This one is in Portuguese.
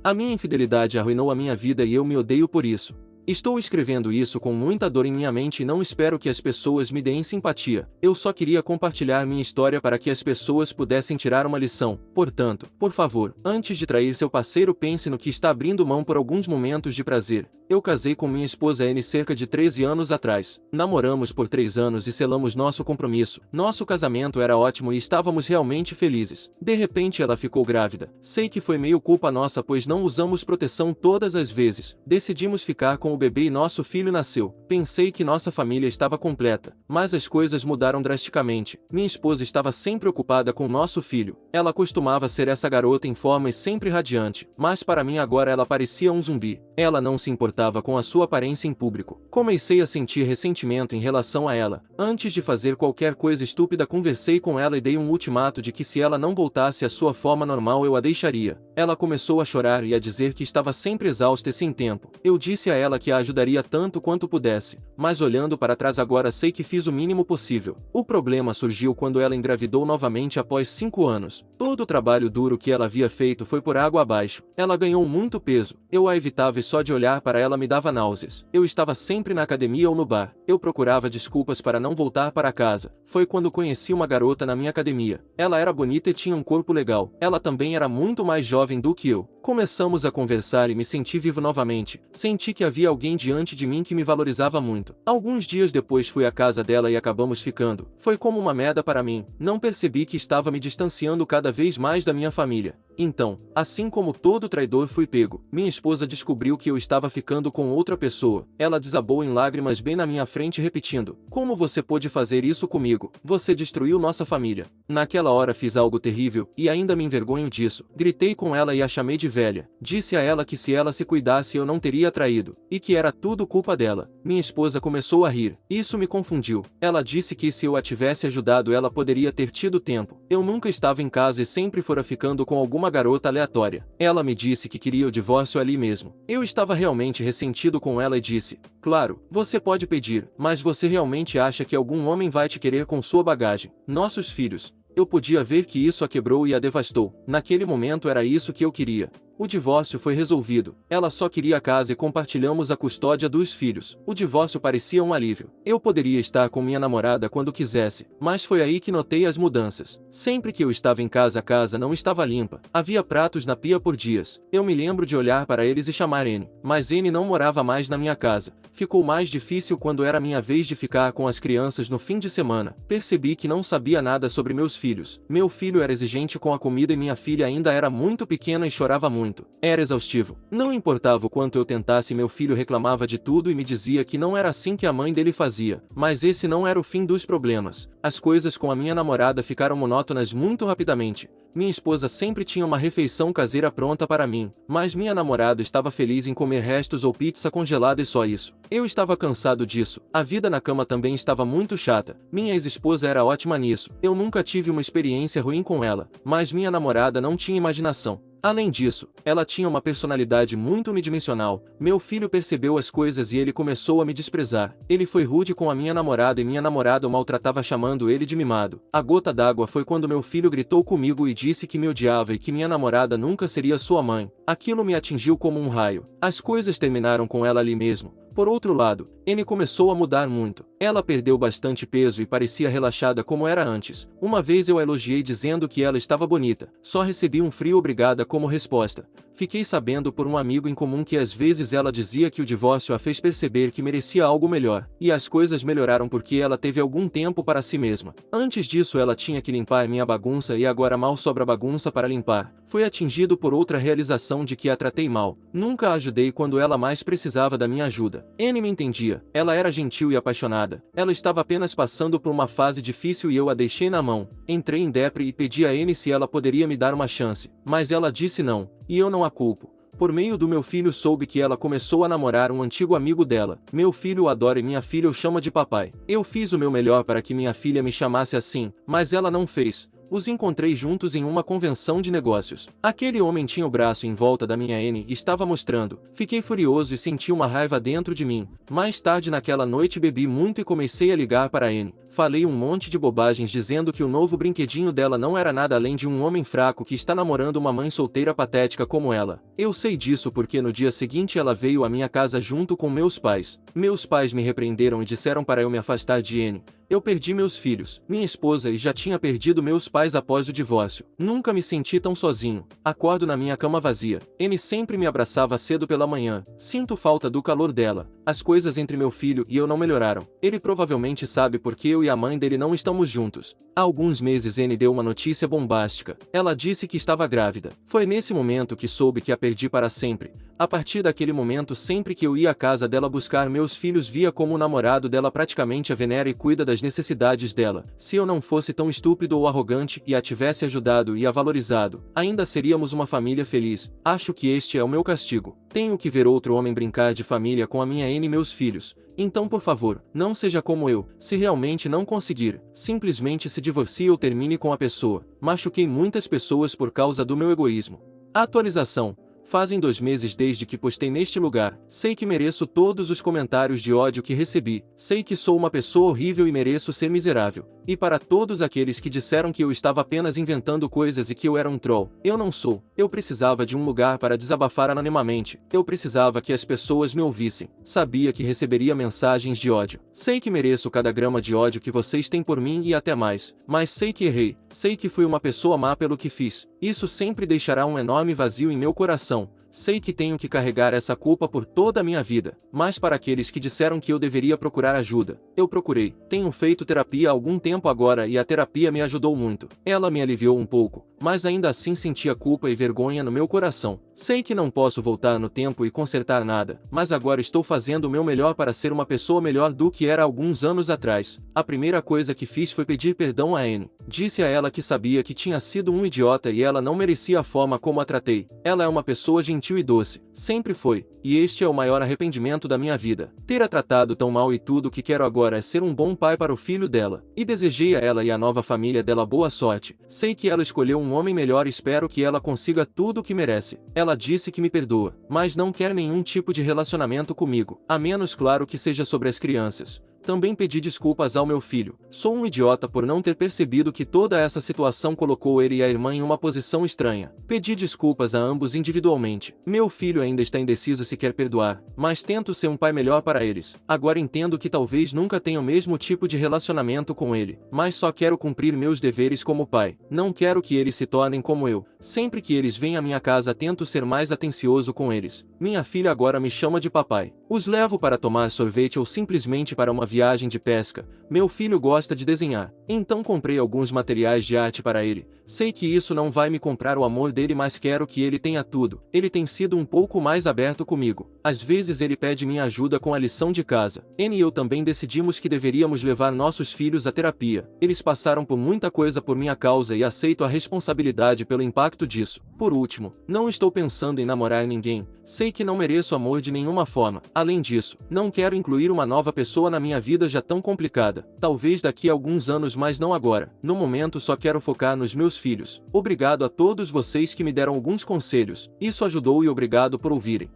A minha infidelidade arruinou a minha vida e eu me odeio por isso. Estou escrevendo isso com muita dor em minha mente e não espero que as pessoas me deem simpatia. Eu só queria compartilhar minha história para que as pessoas pudessem tirar uma lição. Portanto, por favor, antes de trair seu parceiro, pense no que está abrindo mão por alguns momentos de prazer. Eu casei com minha esposa Anne cerca de 13 anos atrás. Namoramos por 3 anos e selamos nosso compromisso. Nosso casamento era ótimo e estávamos realmente felizes. De repente ela ficou grávida. Sei que foi meio culpa nossa, pois não usamos proteção todas as vezes. Decidimos ficar com o bebê e nosso filho nasceu. Pensei que nossa família estava completa, mas as coisas mudaram drasticamente. Minha esposa estava sempre ocupada com nosso filho. Ela costumava ser essa garota em forma e sempre radiante, mas para mim agora ela parecia um zumbi. Ela não se importava com a sua aparência em público. Comecei a sentir ressentimento em relação a ela. Antes de fazer qualquer coisa estúpida, conversei com ela e dei um ultimato de que se ela não voltasse à sua forma normal eu a deixaria. Ela começou a chorar e a dizer que estava sempre exausta e sem tempo. Eu disse a ela que a ajudaria tanto quanto pudesse, mas olhando para trás agora sei que fiz o mínimo possível. O problema surgiu quando ela engravidou novamente após 5 anos. Todo o trabalho duro que ela havia feito foi por água abaixo. Ela ganhou muito peso. Eu a evitava e só de olhar para ela me dava náuseas. Eu estava sempre na academia ou no bar. Eu procurava desculpas para não voltar para casa. Foi quando conheci uma garota na minha academia. Ela era bonita e tinha um corpo legal. Ela também era muito mais jovem do que eu. Começamos a conversar e me senti vivo novamente. Senti que havia alguém diante de mim que me valorizava muito. Alguns dias depois fui à casa dela e acabamos ficando. Foi como uma merda para mim. Não percebi que estava me distanciando cada vez mais da minha família. Então, assim como todo traidor, fui pego. Minha esposa descobriu que eu estava ficando com outra pessoa. Ela desabou em lágrimas bem na minha frente repetindo: "Como você pôde fazer isso comigo? Você destruiu nossa família." Naquela hora fiz algo terrível, e ainda me envergonho disso. Gritei com ela e a chamei de velha. Disse a ela que se ela se cuidasse eu não teria traído, e que era tudo culpa dela. Minha esposa começou a rir. Isso me confundiu. Ela disse que se eu a tivesse ajudado ela poderia ter tido tempo. Eu nunca estava em casa e sempre fora ficando com alguma garota aleatória. Ela me disse que queria o divórcio ali mesmo. Eu estava realmente ressentido com ela e disse: "Claro, você pode pedir, mas você realmente acha que algum homem vai te querer com sua bagagem? Nossos filhos." Eu podia ver que isso a quebrou e a devastou. Naquele momento era isso que eu queria. O divórcio foi resolvido. Ela só queria a casa e compartilhamos a custódia dos filhos. O divórcio parecia um alívio. Eu poderia estar com minha namorada quando quisesse, mas foi aí que notei as mudanças. Sempre que eu estava em casa, a casa não estava limpa. Havia pratos na pia por dias. Eu me lembro de olhar para eles e chamar N. Mas N não morava mais na minha casa. Ficou mais difícil quando era minha vez de ficar com as crianças no fim de semana. Percebi que não sabia nada sobre meus filhos. Meu filho era exigente com a comida e minha filha ainda era muito pequena e chorava muito. Era exaustivo. Não importava o quanto eu tentasse, meu filho reclamava de tudo e me dizia que não era assim que a mãe dele fazia. Mas esse não era o fim dos problemas. As coisas com a minha namorada ficaram monótonas muito rapidamente. Minha esposa sempre tinha uma refeição caseira pronta para mim, mas minha namorada estava feliz em comer restos ou pizza congelada e só isso. Eu estava cansado disso. A vida na cama também estava muito chata. Minha ex-esposa era ótima nisso. Eu nunca tive uma experiência ruim com ela, mas minha namorada não tinha imaginação. Além disso, ela tinha uma personalidade muito unidimensional. Meu filho percebeu as coisas e ele começou a me desprezar. Ele foi rude com a minha namorada e minha namorada o maltratava chamando ele de mimado. A gota d'água foi quando meu filho gritou comigo e disse que me odiava e que minha namorada nunca seria sua mãe. Aquilo me atingiu como um raio. As coisas terminaram com ela ali mesmo. Por outro lado, N começou a mudar muito. Ela perdeu bastante peso e parecia relaxada como era antes. Uma vez eu a elogiei dizendo que ela estava bonita. Só recebi um frio obrigada como resposta. Fiquei sabendo por um amigo em comum que às vezes ela dizia que o divórcio a fez perceber que merecia algo melhor. E as coisas melhoraram porque ela teve algum tempo para si mesma. Antes disso ela tinha que limpar minha bagunça e agora mal sobra bagunça para limpar. Fui atingido por outra realização de que a tratei mal. Nunca a ajudei quando ela mais precisava da minha ajuda. N me entendia. Ela era gentil e apaixonada. Ela estava apenas passando por uma fase difícil e eu a deixei na mão. Entrei em depre e pedi a N se ela poderia me dar uma chance. Mas ela disse não. E eu não a culpo. Por meio do meu filho soube que ela começou a namorar um antigo amigo dela. Meu filho o adora e minha filha o chama de papai. Eu fiz o meu melhor para que minha filha me chamasse assim, mas ela não fez. Os encontrei juntos em uma convenção de negócios. Aquele homem tinha o braço em volta da minha N e estava mostrando. Fiquei furioso e senti uma raiva dentro de mim. Mais tarde naquela noite bebi muito e comecei a ligar para a N. Falei um monte de bobagens dizendo que o novo brinquedinho dela não era nada além de um homem fraco que está namorando uma mãe solteira patética como ela. Eu sei disso porque no dia seguinte ela veio à minha casa junto com meus pais. Meus pais me repreenderam e disseram para eu me afastar de N. Eu perdi meus filhos, minha esposa e já tinha perdido meus pais após o divórcio. Nunca me senti tão sozinho. Acordo na minha cama vazia. N sempre me abraçava cedo pela manhã. Sinto falta do calor dela. As coisas entre meu filho e eu não melhoraram. Ele provavelmente sabe porque eu e a mãe dele não estamos juntos. Há alguns meses N deu uma notícia bombástica. Ela disse que estava grávida. Foi nesse momento que soube que a perdi para sempre. A partir daquele momento, sempre que eu ia à casa dela buscar meus filhos, via como o namorado dela praticamente a venera e cuida das necessidades dela. Se eu não fosse tão estúpido ou arrogante e a tivesse ajudado e a valorizado, ainda seríamos uma família feliz. Acho que este é o meu castigo. Tenho que ver outro homem brincar de família com a minha N e meus filhos. Então, por favor, não seja como eu. Se realmente não conseguir, simplesmente se divorcie ou termine com a pessoa. Machuquei muitas pessoas por causa do meu egoísmo. Atualização. Fazem 2 meses desde que postei neste lugar. Sei que mereço todos os comentários de ódio que recebi. Sei que sou uma pessoa horrível e mereço ser miserável. E para todos aqueles que disseram que eu estava apenas inventando coisas e que eu era um troll, eu não sou. Eu precisava de um lugar para desabafar anonimamente. Eu precisava que as pessoas me ouvissem. Sabia que receberia mensagens de ódio. Sei que mereço cada grama de ódio que vocês têm por mim e até mais. Mas sei que errei. Sei que fui uma pessoa má pelo que fiz. Isso sempre deixará um enorme vazio em meu coração. Sei que tenho que carregar essa culpa por toda a minha vida, mas para aqueles que disseram que eu deveria procurar ajuda, eu procurei. Tenho feito terapia há algum tempo agora e a terapia me ajudou muito. Ela me aliviou um pouco, mas ainda assim sentia culpa e vergonha no meu coração. Sei que não posso voltar no tempo e consertar nada, mas agora estou fazendo o meu melhor para ser uma pessoa melhor do que era alguns anos atrás. A primeira coisa que fiz foi pedir perdão a N. Disse a ela que sabia que tinha sido um idiota e ela não merecia a forma como a tratei. Ela é uma pessoa gentil e doce. Sempre foi. E este é o maior arrependimento da minha vida. Ter a tratado tão mal e tudo o que quero agora é ser um bom pai para o filho dela. E desejei a ela e a nova família dela boa sorte. Sei que ela escolheu um homem melhor e espero que ela consiga tudo o que merece. Ela disse que me perdoa, mas não quer nenhum tipo de relacionamento comigo, a menos claro que seja sobre as crianças. Também pedi desculpas ao meu filho. Sou um idiota por não ter percebido que toda essa situação colocou ele e a irmã em uma posição estranha. Pedi desculpas a ambos individualmente. Meu filho ainda está indeciso se quer perdoar, mas tento ser um pai melhor para eles. Agora entendo que talvez nunca tenha o mesmo tipo de relacionamento com ele, mas só quero cumprir meus deveres como pai. Não quero que eles se tornem como eu. Sempre que eles vêm à minha casa tento ser mais atencioso com eles. Minha filha agora me chama de papai. Os levo para tomar sorvete ou simplesmente para uma viagem de pesca. Meu filho gosta de desenhar, então comprei alguns materiais de arte para ele. Sei que isso não vai me comprar o amor dele, mas quero que ele tenha tudo. Ele tem sido um pouco mais aberto comigo. Às vezes ele pede minha ajuda com a lição de casa. N e eu também decidimos que deveríamos levar nossos filhos à terapia. Eles passaram por muita coisa por minha causa e aceito a responsabilidade pelo impacto disso. Por último, não estou pensando em namorar ninguém. Sei que não mereço amor de nenhuma forma. Além disso, não quero incluir uma nova pessoa na minha vida já tão complicada. Talvez daqui a alguns anos, mas não agora. No momento só quero focar nos meus filhos. Obrigado a todos vocês que me deram alguns conselhos. Isso ajudou e obrigado por ouvirem.